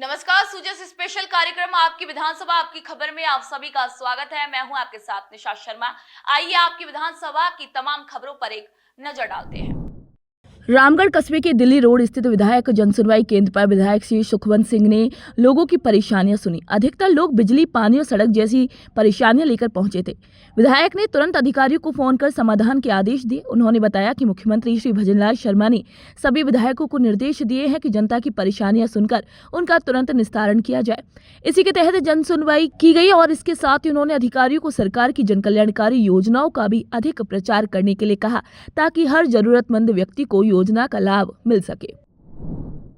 नमस्कार, सुजस स्पेशल कार्यक्रम आपकी विधानसभा आपकी खबर में आप सभी का स्वागत है। मैं हूं आपके साथ निशा शर्मा। आइए आपकी विधानसभा की तमाम खबरों पर एक नजर डालते हैं। रामगढ़ कस्बे के दिल्ली रोड स्थित विधायक जनसुनवाई केंद्र पर विधायक श्री सुखवंत सिंह ने लोगों की परेशानियां सुनी। अधिकतर लोग बिजली, पानी और सड़क जैसी परेशानियां लेकर पहुंचे थे। विधायक ने तुरंत अधिकारियों को फोन कर समाधान के आदेश दिए। उन्होंने बताया कि मुख्यमंत्री श्री भजनलाल शर्मा ने सभी विधायकों को निर्देश दिए हैं कि जनता की परेशानियां सुनकर उनका तुरंत निस्तारण किया जाए। इसी के तहत जनसुनवाई की गई और इसके साथ ही उन्होंने अधिकारियों को सरकार की जनकल्याणकारी योजनाओं का भी अधिक प्रचार करने के लिए कहा, ताकि हर जरूरतमंद व्यक्ति को योजना का लाभ मिल सके।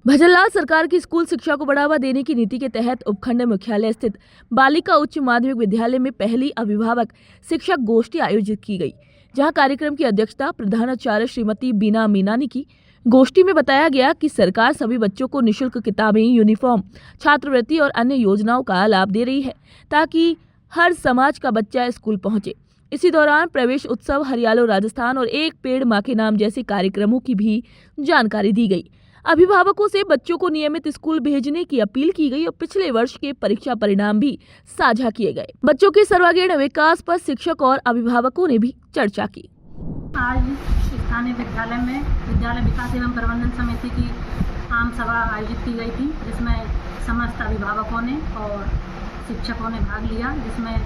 भजनलाल सरकार की स्कूल शिक्षा को बढ़ावा देने की नीति के तहत उपखंड मुख्यालय स्थित बालिका उच्च माध्यमिक विद्यालय में पहली अभिभावक शिक्षक गोष्ठी आयोजित की गई, जहां कार्यक्रम की अध्यक्षता प्रधानाचार्य श्रीमती बीना मीना ने की। गोष्ठी में बताया गया कि सरकार सभी बच्चों को निःशुल्क किताबें, यूनिफॉर्म, छात्रवृत्ति और अन्य योजनाओं का लाभ दे रही है, ताकि हर समाज का बच्चा स्कूल पहुंचे। इसी दौरान प्रवेश उत्सव, हरियालो राजस्थान और एक पेड़ मां के नाम जैसे कार्यक्रमों की भी जानकारी दी गई। अभिभावकों से बच्चों को नियमित स्कूल भेजने की अपील की गई और पिछले वर्ष के परीक्षा परिणाम भी साझा किए गए। बच्चों के सर्वांगीण विकास पर शिक्षक और अभिभावकों ने भी चर्चा की। आज स्थानीय विद्यालय में विद्यालय विकास एवं प्रबंधन समिति की आम सभा आयोजित की गई थी, जिसमें समस्त अभिभावकों ने और शिक्षकों ने भाग लिया, जिसमें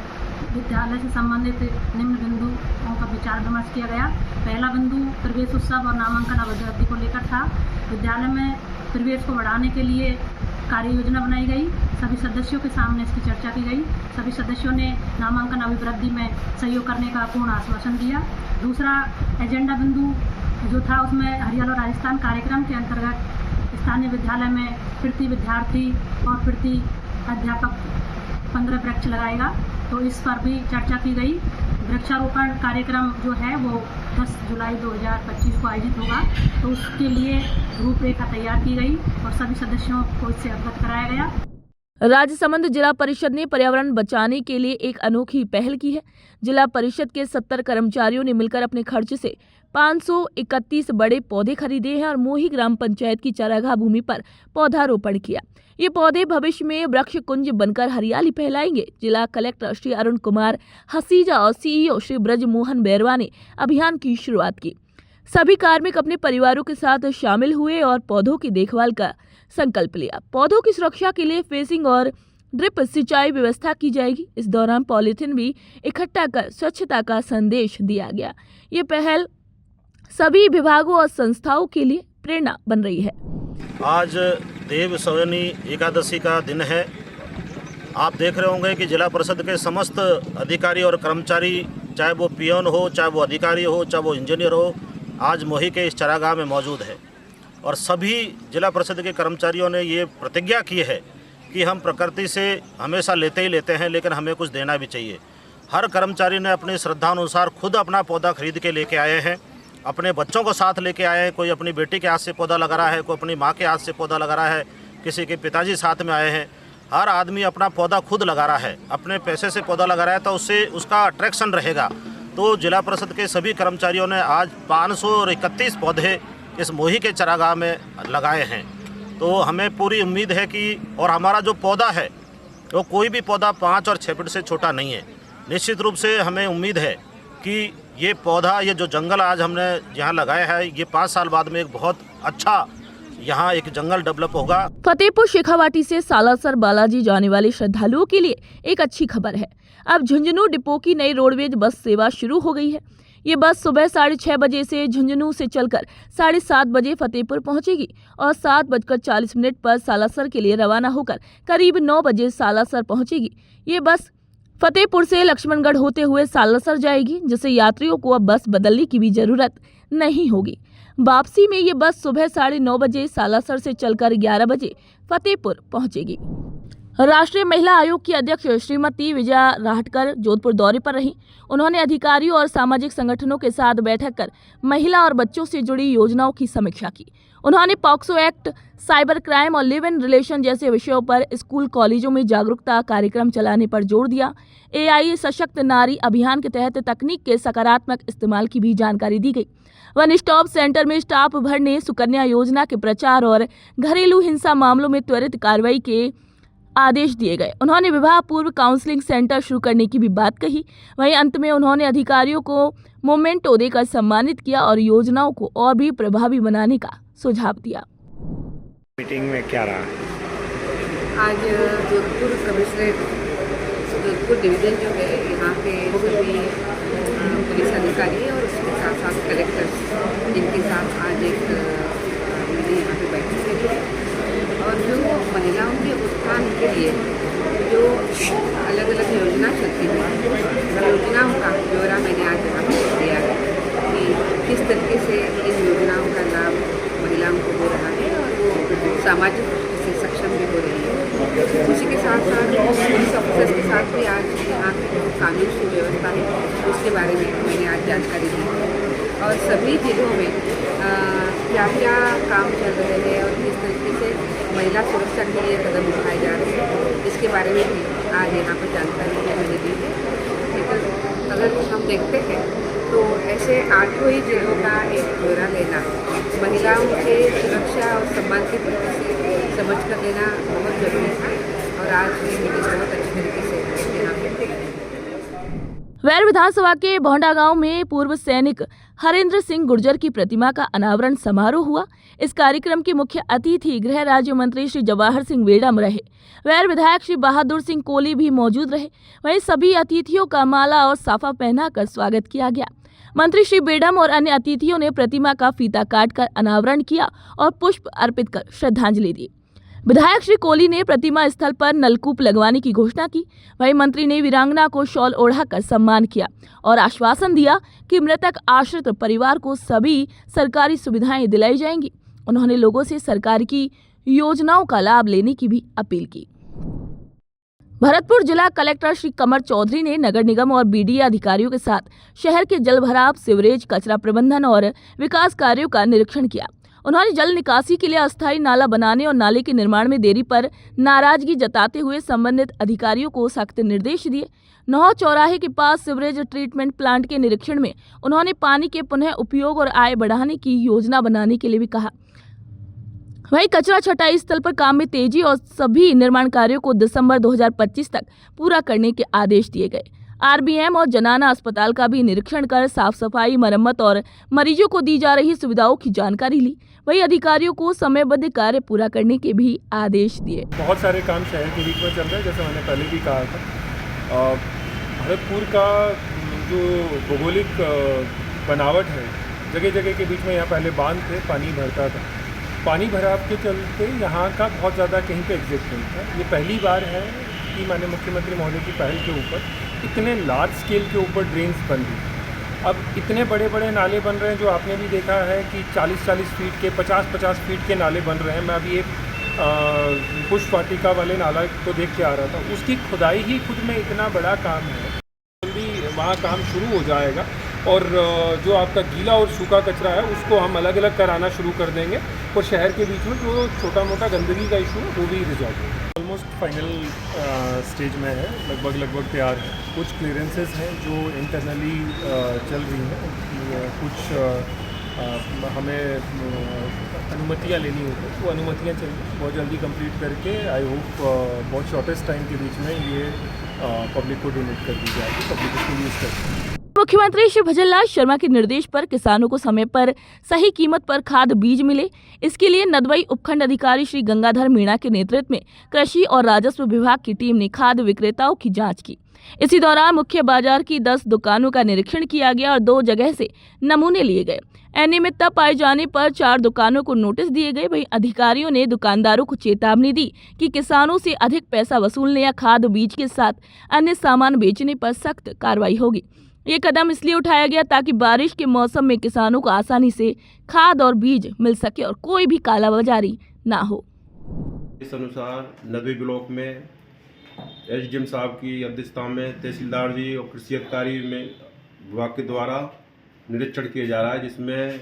विद्यालय से संबंधित निम्न बिंदुओं का विचार विमर्श किया गया। पहला बिंदु प्रवेश उत्सव और नामांकन अवधि को लेकर था। विद्यालय में प्रवेश को बढ़ाने के लिए कार्य योजना बनाई गई। सभी सदस्यों के सामने इसकी चर्चा की गई। सभी सदस्यों ने नामांकन अभिवृद्धि में सहयोग करने का पूर्ण आश्वासन दिया। दूसरा एजेंडा बिंदु जो था, उसमें हरियालो राजस्थान कार्यक्रम के अंतर्गत स्थानीय विद्यालय में प्रति विद्यार्थी और प्रति अध्यापक 15 वृक्ष लगाएगा, तो इस पर भी चर्चा की गई। वृक्षारोपण कार्यक्रम जो है वो 10 जुलाई 2025 को आयोजित होगा, तो उसके लिए रूपरेखा तैयार की गई और सभी सदस्यों को इससे अवगत कराया गया। राजसमंद जिला परिषद ने पर्यावरण बचाने के लिए एक अनोखी पहल की है। जिला परिषद के 70 कर्मचारियों ने मिलकर अपने खर्च से 531 बड़े पौधे खरीदे हैं और मोही ग्राम पंचायत की चारागाह भूमि पर पौधारोपण किया। ये पौधे भविष्य में वृक्ष कुंज बनकर हरियाली फैलाएंगे। जिला कलेक्टर श्री अरुण कुमार हसीजा और सीईओ श्री ब्रज मोहन बैरवा ने अभियान की शुरुआत की। सभी कार्मिक अपने परिवारों के साथ शामिल हुए और पौधों की देखभाल का संकल्प लिया। पौधों की सुरक्षा के लिए फेंसिंग और ड्रिप सिंचाई व्यवस्था की जाएगी। इस दौरान पॉलीथिन भी इकट्ठा कर स्वच्छता का संदेश दिया गया। ये पहल सभी विभागों और संस्थाओं के लिए प्रेरणा बन रही है। आज देव सवनी एकादशी का दिन है। आप देख रहे होंगे कि जिला परिषद के समस्त अधिकारी और कर्मचारी, चाहे वो पियोन हो, चाहे वो अधिकारी हो, चाहे वो इंजीनियर हो, आज मोही के इस चारागाह में मौजूद है। और सभी जिला परिषद के कर्मचारियों ने ये प्रतिज्ञा की है कि हम प्रकृति से हमेशा लेते ही लेते हैं, लेकिन हमें कुछ देना भी चाहिए। हर कर्मचारी ने अपनी श्रद्धानुसार खुद अपना पौधा खरीद के लेके आए हैं, अपने बच्चों को साथ लेके आए हैं। कोई अपनी बेटी के हाथ से पौधा लगा रहा है, कोई अपनी माँ के हाथ से पौधा लगा रहा है, किसी के पिताजी साथ में आए हैं। हर आदमी अपना पौधा खुद लगा रहा है, अपने पैसे से पौधा लगा रहा है, तो उससे उसका अट्रैक्शन रहेगा। तो जिला परिषद के सभी कर्मचारियों ने आज 531 पौधे इस मोही के चारागाह में लगाए हैं। तो हमें पूरी उम्मीद है कि, और हमारा जो पौधा है वो कोई भी पौधा 5 और 6 फीट से छोटा नहीं है। निश्चित रूप से हमें उम्मीद है कि ये पौधा, ये जो जंगल आज हमने यहाँ लगाया है, ये 5 साल बाद में एक बहुत अच्छा यहाँ एक जंगल डेवलप होगा। फतेहपुर शेखावाटी से सालासर बालाजी जाने वाले श्रद्धालुओं के लिए एक अच्छी खबर है। अब झुंझुनू डिपो की नई रोडवेज बस सेवा शुरू हो गई है। ये बस सुबह 6:30 बजे से झुंझुनू से चलकर 7:30 बजे फतेहपुर पहुंचेगी और 7:40 पर सालासर के लिए रवाना होकर करीब 9 बजे सालासर पहुंचेगी। ये बस फतेहपुर से लक्ष्मणगढ़ होते हुए सालासर जाएगी, जिससे यात्रियों को अब बस बदलने की भी जरूरत नहीं होगी। वापसी में ये बस सुबह 9:30 बजे सालासर से चलकर 11 बजे फतेहपुर पहुंचेगी। राष्ट्रीय महिला आयोग की अध्यक्ष श्रीमती विजया राहटकर जोधपुर दौरे पर रहीं। उन्होंने अधिकारियों और सामाजिक संगठनों के साथ बैठक कर महिला और बच्चों से जुड़ी योजनाओं की समीक्षा की। उन्होंने पॉक्सो एक्ट, साइबर क्राइम और लिव इन रिलेशन जैसे विषयों पर स्कूल कॉलेजों में जागरूकता कार्यक्रम चलाने पर जोर दिया। AI सशक्त नारी अभियान के तहत तकनीक के सकारात्मक इस्तेमाल की भी जानकारी दी गई। वन स्टॉप सेंटर में स्टाफ भरने, सुकन्या योजना के प्रचार और घरेलू हिंसा मामलों में त्वरित कार्रवाई के आदेश दिए गए। उन्होंने विवाह पूर्व काउंसलिंग सेंटर शुरू करने की भी बात कही। वहीं अंत में उन्होंने अधिकारियों को मोमेंटो देकर सम्मानित किया और योजनाओं को और भी प्रभावी बनाने का सुझाव दिया। मीटिंग में क्या रहा? आज जोधपुर कमिश्नरेट जोधपुर डिवीज़न जो है, यहाँ पे सभी पुलिस अधिकारी और उसके साथ साथ कलेक्टर्स, जिनके साथ आज एक मैंने यहाँ पे बैठक करी है और जो महिलाओं के उत्थान के लिए जो अलग अलग योजना चलती है, योजनाओं का ब्यौरा मैंने आज यहाँ पे दिया है कि किस तरीके से इन योजनाओं का लाभ महिलाओं को हो रहा है और वो सामाजिक रूप से सक्षम भी हो रही है। उसी के साथ साथ पुलिस ऑफिसर्स के साथ भी आज यहाँ की जो कानून की व्यवस्था है उसके बारे में मैंने आज जानकारी दी और सभी जिलों में क्या क्या काम चल रहे हैं और किस तरीके से महिला सुरक्षा के लिए कदम उठाए जा रहे हैं, इसके बारे में भी आज यहाँ पर जानकारी मैंने दी है। लेकिन अगर हम देखते हैं तो ऐसे 8 ही जिलों का एक ब्यौरा लेना, महिलाओं के सुरक्षा और सम्मान के प्रति से समझ कर लेना बहुत ज़रूरी था और आज ये मीटिंग बहुत अच्छी तरीके से यहाँ पे वैर विधानसभा के भोंडा गांव में पूर्व सैनिक हरेंद्र सिंह गुर्जर की प्रतिमा का अनावरण समारोह हुआ। इस कार्यक्रम के मुख्य अतिथि गृह राज्य मंत्री श्री जवाहर सिंह बेडम रहे। वैर विधायक श्री बहादुर सिंह कोहली भी मौजूद रहे। वहीं सभी अतिथियों का माला और साफा पहनाकर स्वागत किया गया। मंत्री श्री बेडम और अन्य अतिथियों ने प्रतिमा का फीता काटकर अनावरण किया और पुष्प अर्पित कर श्रद्धांजलि दी। विधायक श्री कोहली ने प्रतिमा स्थल पर नलकूप लगवाने की घोषणा की। वहीं मंत्री ने वीरांगना को शॉल ओढ़ाकर सम्मान किया और आश्वासन दिया कि मृतक आश्रित परिवार को सभी सरकारी सुविधाएं दिलाई जाएंगी। उन्होंने लोगों से सरकार की योजनाओं का लाभ लेने की भी अपील की। भरतपुर जिला कलेक्टर श्री कमर चौधरी ने नगर निगम और BDA अधिकारियों के साथ शहर के जल भराव, सीवरेज, कचरा प्रबंधन और विकास कार्यों का निरीक्षण किया। उन्होंने जल निकासी के लिए अस्थायी नाला बनाने और नाले के निर्माण में देरी पर नाराजगी जताते हुए संबंधित अधिकारियों को सख्त निर्देश दिए। नौ चौराहे के पास सीवरेज ट्रीटमेंट प्लांट के निरीक्षण में उन्होंने पानी के पुनः उपयोग और आय बढ़ाने की योजना बनाने के लिए भी कहा। वहीं कचरा छटाई स्थल पर काम में तेजी और सभी निर्माण कार्यों को दिसंबर 2025 तक पूरा करने के आदेश दिए गए। RBM और जनाना अस्पताल का भी निरीक्षण कर साफ सफाई, मरम्मत और मरीजों को दी जा रही सुविधाओं की जानकारी ली। वहीं अधिकारियों को समयबद्ध कार्य पूरा करने के भी आदेश दिए। बहुत सारे काम शहर के बीच में चल रहे हैं, जैसे मैंने पहले भी कहा था। भरतपुर का जो भौगोलिक बनावट है, जगह जगह के बीच में यहाँ पहले बांध थे, पानी भरता था। पानी भराव के चलते यहाँ का बहुत ज़्यादा कहीं पे एग्जिट नहीं था। ये पहली बार है कि माननीय मुख्यमंत्री महोदय की पहल के ऊपर इतने लार्ज स्केल के ऊपर ड्रेन्स बन रही। अब इतने बड़े बड़े नाले बन रहे हैं, जो आपने भी देखा है कि 40-40 फीट के, 50-50 फीट के नाले बन रहे हैं। मैं अभी एक पुष्प वाटिका वाले नाला को देख के आ रहा था, उसकी खुदाई ही खुद में इतना बड़ा काम है। जल्दी वहाँ काम शुरू हो जाएगा और जो आपका गीला और सूखा कचरा है उसको हम अलग अलग कराना शुरू कर देंगे और शहर के बीच में जो छोटा मोटा गंदगी का इशू है वो भी रिजॉल्व होगा। ऑलमोस्ट फाइनल स्टेज में है, लगभग तैयार है। कुछ क्लियरेंसेस हैं जो इंटरनली चल रही हैं, कुछ हमें अनुमतियाँ लेनी होती हैं, वो अनुमतियाँ चाहिए। बहुत जल्दी कंप्लीट करके आई होप बहुत शॉर्टेस्ट टाइम के बीच में ये पब्लिक को डोनेट कर दी जाएगी, पब्लिक इसको यूज़ करती है। मुख्यमंत्री श्री भजनलाल शर्मा के निर्देश पर किसानों को समय पर सही कीमत पर खाद बीज मिले, इसके लिए नदवाई उपखंड अधिकारी श्री गंगाधर मीणा के नेतृत्व में कृषि और राजस्व विभाग की टीम ने खाद विक्रेताओं की जांच की। इसी दौरान मुख्य बाजार की 10 दुकानों का निरीक्षण किया गया और 2 जगह से नमूने लिए गए। अनियमितता पाए जाने पर 4 दुकानों को नोटिस दिए गए। वहीं अधिकारियों ने दुकानदारों को चेतावनी दी कि किसानों से अधिक पैसा वसूलने या खाद बीज के साथ अन्य सामान बेचने पर सख्त कार्रवाई होगी। ये कदम इसलिए उठाया गया ताकि बारिश के मौसम में किसानों को आसानी से खाद और बीज मिल सके और कोई भी कालाबाजारी ना हो। इस अनुसार नदवी ब्लॉक में एसडीएम साहब की अध्यक्षता में तहसीलदार जी और कृषि अधिकारी में विभाग के द्वारा निरीक्षण किया जा रहा है, जिसमें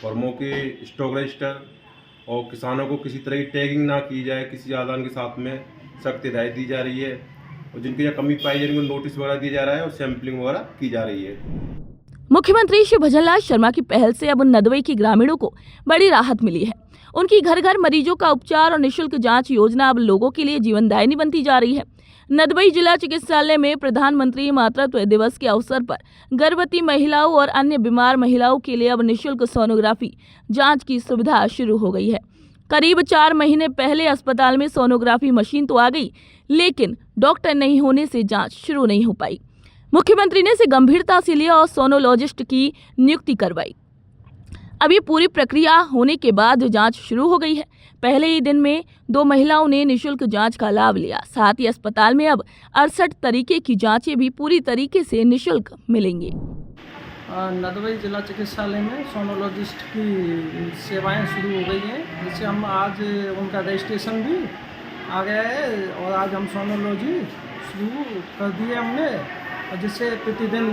फर्मों के स्टॉक रजिस्टर और किसानों को किसी तरह की टैगिंग ना की जाए, किसी आदान के साथ में सख्त हिदायत दी जा रही है और जिनकी यहाँ कमी पाई जाए उनको नोटिस वगैरह दिया जा रहा है और सैंपलिंग वगैरह की जा रही है। मुख्यमंत्री श्री भजनलाल शर्मा की पहल से अब नदबई के ग्रामीणों को बड़ी राहत मिली है। उनकी घर घर मरीजों का उपचार और निःशुल्क जांच योजना अब लोगों के लिए जीवनदायिनी बनती जा रही है। नदबई जिला चिकित्सालय में प्रधानमंत्री मातृत्व दिवस के अवसर पर गर्भवती महिलाओं और अन्य बीमार महिलाओं के लिए अब निःशुल्क सोनोग्राफी जांच की सुविधा शुरू हो गई है। करीब 4 महीने पहले अस्पताल में सोनोग्राफी मशीन तो आ गई, लेकिन डॉक्टर नहीं होने से जांच शुरू नहीं हो पाई। मुख्यमंत्री ने इसे गंभीरता से लिया और सोनोलॉजिस्ट की नियुक्ति करवाई। अब ये पूरी प्रक्रिया होने के बाद जांच शुरू हो गई है। पहले ही दिन में 2 महिलाओं ने निःशुल्क जांच का लाभ लिया। साथ ही अस्पताल में अब 68 तरीके की जांचें भी पूरी तरीके से निःशुल्क मिलेंगी। नदबई जिला चिकित्सालय में सोनोलॉजिस्ट की सेवाएं शुरू हो गई हैं, जिससे हम आज उनका रजिस्ट्रेशन भी आ गया है और आज हम सोनोलॉजी शुरू कर दिए हमने, और जिससे प्रतिदिन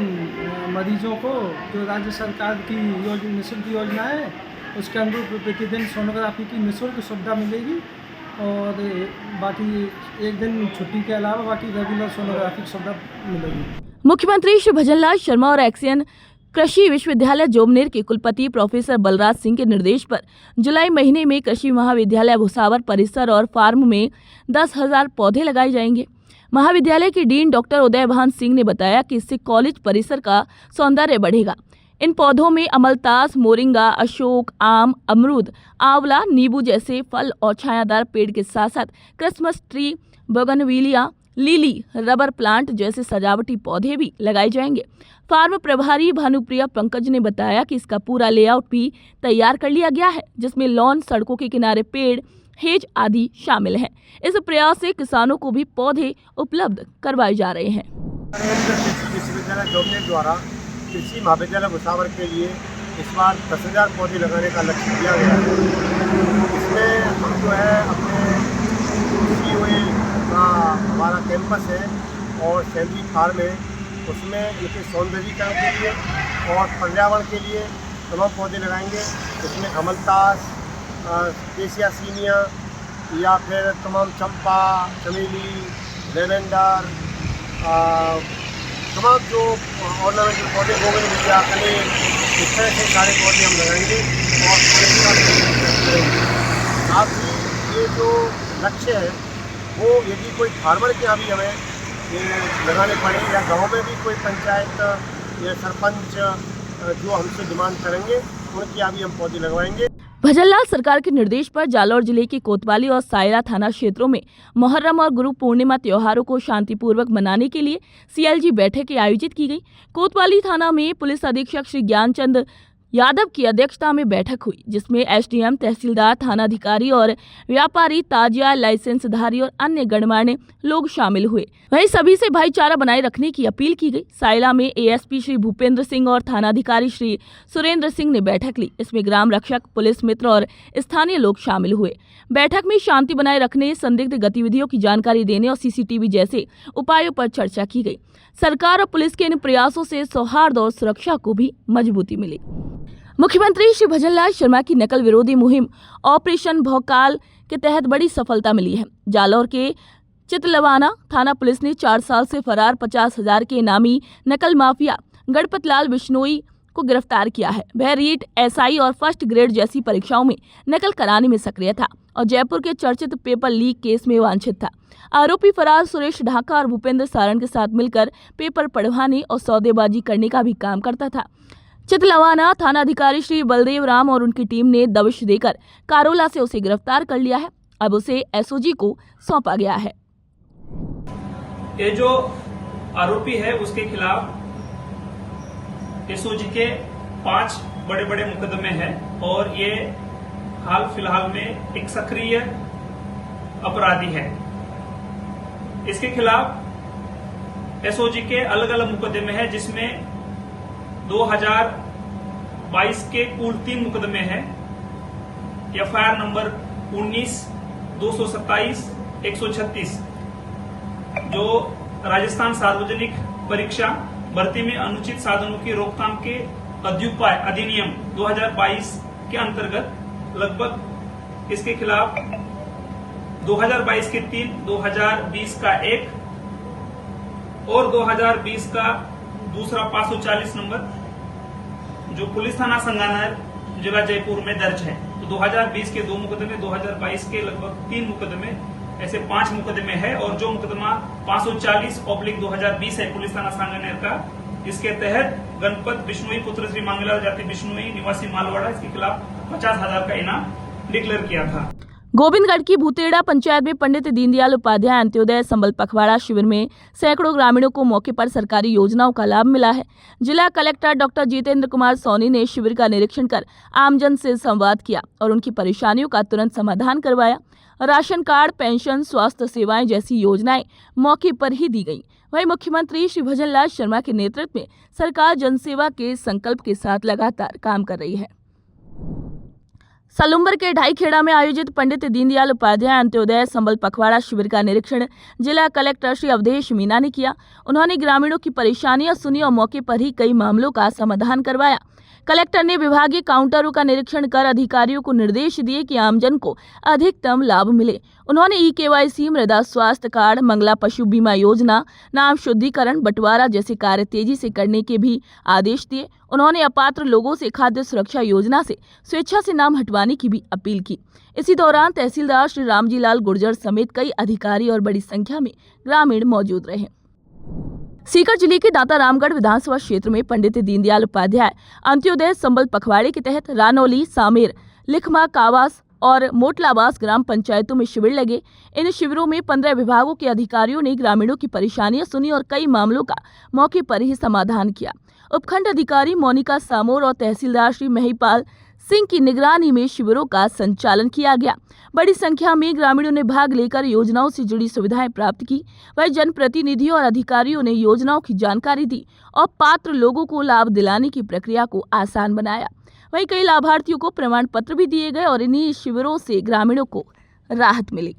मरीजों को जो राज्य सरकार की निःशुल्क योजना है उसके अनुरूप प्रतिदिन सोनोग्राफी की निःशुल्क सुविधा मिलेगी और बाकी एक दिन छुट्टी के अलावा बाकी रेगुलर सोनोग्राफी की सुविधा मिलेगी। मुख्यमंत्री श्री भजनलाल शर्मा और एक्सियन कृषि विश्वविद्यालय जोबनेर के कुलपति प्रोफेसर बलराज सिंह के निर्देश पर जुलाई महीने में कृषि महाविद्यालय भुसावर परिसर और फार्म में 10,000 पौधे लगाए जाएंगे। महाविद्यालय के डीन डॉक्टर उदयभान सिंह ने बताया कि इससे कॉलेज परिसर का सौंदर्य बढ़ेगा। इन पौधों में अमलतास, मोरिंगा, अशोक, आम, अमरूद, आंवला, नींबू जैसे फल और छायादार पेड़ के साथ साथ Christmas tree, bougainvillea, lily, rubber plant जैसे सजावटी पौधे भी लगाए जाएंगे। फार्म प्रभारी भानुप्रिया पंकज ने बताया कि इसका पूरा लेआउट भी तैयार कर लिया गया है, जिसमें लॉन, सड़कों के किनारे पेड़, हेज आदि शामिल हैं। इस प्रयास से किसानों को भी पौधे उपलब्ध करवाए जा रहे हैं। विश्वविद्यालय जोबनेर द्वारा कृषि महाविद्यालय भुसावर के लिए इस बार 10,000 पौधे लगाने का लक्ष्य दिया गया है। इसमें हम जो है अपने COA का हमारा कैंपस है और सैलरी फार्म है, उसमें इनके सौंदर्यीकरण के लिए और पर्यावरण के लिए तमाम पौधे लगाएंगे। इसमें अमलतास, केसिया सीनिया या फिर तमाम चंपा, चमेली, लेवेंडर, तमाम जो ऑर्नामेंटल पौधे, बोगनविलिया, कनेर, इस तरह से सारे पौधे हम लगाएंगे और साथ ही ये जो लक्ष्य है वो यदि कोई फार्मर के यहाँ भी हमें ये लगाने पड़े या गांव में भी कोई पंचायत या सरपंच जो हमसे डिमांड करेंगे उनके यहाँ भी हम पौधे लगवाएंगे। भजनलाल सरकार के निर्देश पर जालौर जिले के कोतवाली और सायरा थाना क्षेत्रों में मुहर्रम और गुरु पूर्णिमा त्योहारों को शांतिपूर्वक मनाने के लिए CLG बैठकें आयोजित की गई। कोतवाली थाना में पुलिस अधीक्षक श्री ज्ञानचंद यादव की अध्यक्षता में बैठक हुई, जिसमें SDM, तहसीलदार, थानाधिकारी और व्यापारी, ताजिया, लाइसेंसधारी और अन्य गणमान्य लोग शामिल हुए। वहीं सभी से भाईचारा बनाए रखने की अपील की गई। सायला में ASP श्री भूपेंद्र सिंह और थानाधिकारी श्री सुरेंद्र सिंह ने बैठक ली। इसमें ग्राम रक्षक, पुलिस मित्र और स्थानीय लोग शामिल हुए। बैठक में शांति बनाए रखने, संदिग्ध गतिविधियों की जानकारी देने और CCTV जैसे उपायों पर चर्चा की गई। सरकार और पुलिस के इन प्रयासों से सौहार्द और सुरक्षा को भी मजबूती मिली। मुख्यमंत्री श्री भजनलाल शर्मा की नकल विरोधी मुहिम ऑपरेशन भौकाल के तहत बड़ी सफलता मिली है। जालौर के चितलवाना थाना पुलिस ने 4 साल से फरार 50,000 के इनामी नकल माफिया गणपत लाल बिश्नोई को गिरफ्तार किया है। वह रीट, SI और फर्स्ट ग्रेड जैसी परीक्षाओं में नकल कराने में सक्रिय था और जयपुर के चर्चित पेपर लीक केस में वांछित था। आरोपी फरार सुरेश ढाका और भूपेंद्र सारण के साथ मिलकर पेपर पढ़वाने और सौदेबाजी करने का भी काम करता था। चितलवाना थानाधिकारी श्री बलदेव राम और उनकी टीम ने दबिश देकर कारोला से उसे गिरफ्तार कर लिया है। अब उसे SOG को सौंपा गया है। ये जो आरोपी है उसके खिलाफ SOG के 5 बड़े बड़े मुकदमे हैं और ये हाल फिलहाल में एक सक्रिय अपराधी है। इसके खिलाफ SOG के अलग अलग मुकदमे हैं, जिसमें 2022 के कुल 3 मुकदमे हैं। FIR number 19, 227, 136। जो राजस्थान सार्वजनिक परीक्षा भर्ती में अनुचित साधनों की रोकथाम के अध्युपाय अधिनियम 2022 के अंतर्गत लगभग इसके खिलाफ 2022 के 3, 2020 का 1 और 2020 का दूसरा 540 नंबर जो पुलिस थाना संगानेर जिला जयपुर में दर्ज है। तो 2020 के 2 मुकदमे, 2022 के लगभग 3 मुकदमे, ऐसे 5 मुकदमे है। और जो मुकदमा 540/2020 है पुलिस थाना सांगानेर का, इसके तहत गणपत बिश्नोई पुत्र श्री मांगलाल जाति बिश्नोई निवासी मालवाड़ा, इसके खिलाफ 50,000 का इनाम डिक्लेयर किया था। गोविंदगढ़ की भूतेड़ा पंचायत में पंडित दीनदयाल उपाध्याय अंत्योदय संबल पखवाड़ा शिविर में सैकड़ों ग्रामीणों को मौके पर सरकारी योजनाओं का लाभ मिला है। जिला कलेक्टर डॉक्टर जितेंद्र कुमार सोनी ने शिविर का निरीक्षण कर आमजन से संवाद किया और उनकी परेशानियों का तुरंत समाधान करवाया। राशन कार्ड, पेंशन, स्वास्थ्य सेवाएं जैसी योजनाएं मौके पर ही दी गई। वहीं मुख्यमंत्री श्री भजनलाल शर्मा के नेतृत्व में सरकार जनसेवा के संकल्प के साथ लगातार काम कर रही है। सलुम्बर के ढाईखेड़ा में आयोजित पंडित दीनदयाल उपाध्याय अंत्योदय संबल पखवाड़ा शिविर का निरीक्षण जिला कलेक्टर श्री अवधेश मीना ने किया। उन्होंने ग्रामीणों की परेशानियां सुनी और मौके पर ही कई मामलों का समाधान करवाया। कलेक्टर ने विभागीय काउंटरों का निरीक्षण कर अधिकारियों को निर्देश दिए कि आमजन को अधिकतम लाभ मिले। उन्होंने ई-KYC, मृदा स्वास्थ्य कार्ड, मंगला पशु बीमा योजना, नाम शुद्धिकरण, बंटवारा जैसे कार्य तेजी से करने के भी आदेश दिए। उन्होंने अपात्र लोगों से खाद्य सुरक्षा योजना से स्वेच्छा से नाम हटवाने की भी अपील की। इसी दौरान तहसीलदार श्री रामजी लाल गुर्जर समेत कई अधिकारी और बड़ी संख्या में ग्रामीण मौजूद रहे। सीकर जिले के दाता रामगढ़ विधानसभा क्षेत्र में पंडित दीनदयाल उपाध्याय अंत्योदय संबल पखवाड़े के तहत रानौली, सामेर, लिखमा, कावास और मोटलाबास ग्राम पंचायतों में शिविर लगे। इन शिविरों में 15 विभागों के अधिकारियों ने ग्रामीणों की परेशानियां सुनी और कई मामलों का मौके पर ही समाधान किया। उपखंड अधिकारी मोनिका सामोर और तहसीलदार श्री महिपाल सिंह की निगरानी में शिविरों का संचालन किया गया। बड़ी संख्या में ग्रामीणों ने भाग लेकर योजनाओं से जुड़ी सुविधाएं प्राप्त की। वहीं जनप्रतिनिधियों और अधिकारियों ने योजनाओं की जानकारी दी और पात्र लोगों को लाभ दिलाने की प्रक्रिया को आसान बनाया। वहीं कई लाभार्थियों को प्रमाण पत्र भी दिए गए और इन्हीं शिविरों से ग्रामीणों को राहत मिली।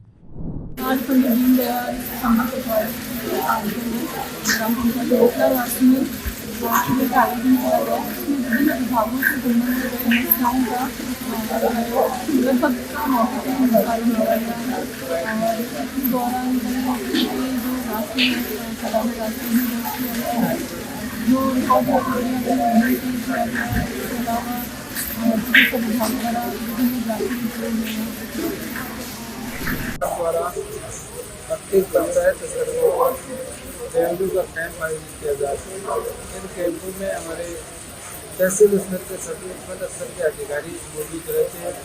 आज पंडित दीनदयाल संबल पखवाड़े ग्राम पंचायत मोटलाबास में शिविर का आयोजन किया गया। इसमें विभिन्न विभागों से संबंधित समस्याओं का लगभग मौके पर निस्तारण किया गया और इस दौरान जो राशि सलाना राशि जो रिकॉर्ड इसके अलावा चिकित्सा विभाग द्वारा विभिन्न द्वारा प्रत्येक पंचायत स्तर डेंगू का कैंप आयोजित किया जाता है। इन कैंपों में हमारे तहसील स्तर के सभी उपखंड स्तर के अधिकारी मौजूद रहते हैं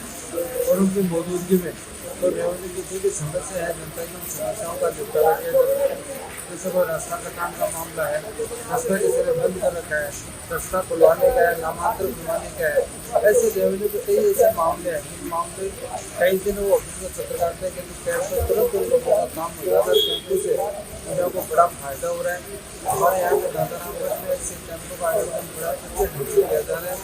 और उनकी मौजूदगी में तो रेवन्यू की जो भी समस्या है, जनता की समस्याओं का निपटारा किया जाता है। जैसे कोई रास्ता कटान का मामला है, रास्ता किसी ने बंद कर रखा है, रास्ता खुलवाने का है, नामांतर खुलवाने का है, ऐसे रेवन्यू के कई ऐसे मामले हैं जिन मामले कई दिन वो ऑफिस में चक्कर काटते हैं क्योंकि कैंप से तुरंत उन लोगों का काम हो जाता है। कैंपों से उन लोगों को बड़ा फायदा हो रहा है। हमारे यहाँ पे दाता रामगढ़ में ऐसे कैंपों का आयोजन बड़ा अच्छे ढंग से किया जा रहा है।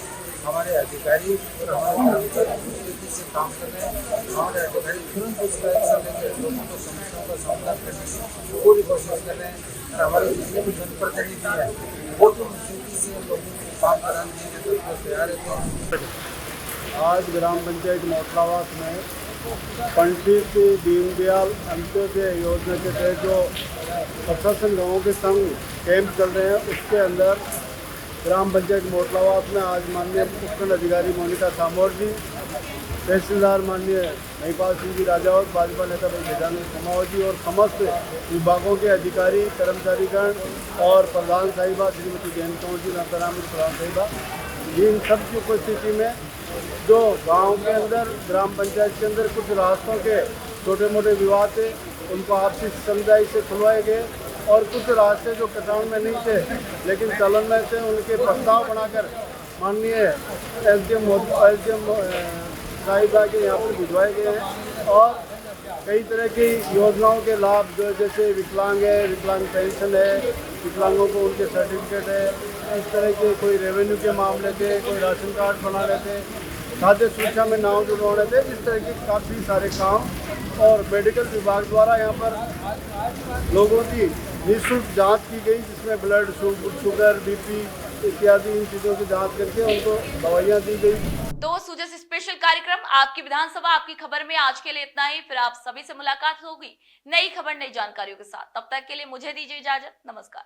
हमारे अधिकारी और हमारे कर्मचारी से काम कर रहे हैं। हमारे अधिकारी तुरंत उसका एक्शन लेकर लोगों को समस्याओं का समाधान करने की पूरी कोशिश कर रहे हैं और हमारे जितने भी जनप्रतिनिधि हैं वो तो मुश्किल से लोगों को काम कराने के लिए तैयार है। आज ग्राम पंचायत मोटलाबास में पंडित दीनदयाल अंत्योदय योजना के तहत जो प्रशासन गाँवों के संग कैंप चल रहे हैं उसके अंदर ग्राम पंचायत मोटलाबास में आज माननीय उपखंड अधिकारी मोनिका सामोर जी, तहसीलदार माननीय महिपाल सिंह जी राजावत, भाजपा नेता भाई समावत जी और समस्त विभागों के अधिकारी, कर्मचारीगण और प्रधान साहिबा श्रीमती जैन कंवर जी, नाताराम प्रधान साहिबा जी, इन सब की उपस्थिति में जो गांव के अंदर ग्राम पंचायत के अंदर कुछ रास्तों के छोटे मोटे विवाद थे उनको आपसी समझाई से खुलवाए गए और कुछ रास्ते जो कटान में नहीं थे लेकिन चलन में थे उनके प्रस्ताव बनाकर माननीय एसडीएम साहिबा के यहाँ पर भिजवाए गए हैं और कई तरह की योजनाओं के लाभ जो जैसे विकलांग है, विकलांग पेंशन है, विकलांगों को उनके सर्टिफिकेट है, इस तरह के कोई रेवेन्यू के मामले थे, कोई राशन कार्ड बना रहे थे, खाद्य सुरक्षा में नाम जुड़वाने थे। इस तरह के काफ़ी सारे काम और मेडिकल विभाग द्वारा यहाँ पर लोगों की निःशुल्क जांच की गई, जिसमें ब्लड शुगर बीपी इत्यादि इन चीज़ों की जांच करके उनको दवाइयाँ दी गई। तो सुजस स्पेशल कार्यक्रम आपकी विधानसभा आपकी खबर में आज के लिए इतना ही। फिर आप सभी से मुलाकात होगी नई खबर नई जानकारियों के साथ। तब तक के लिए मुझे दीजिए इजाजत। नमस्कार।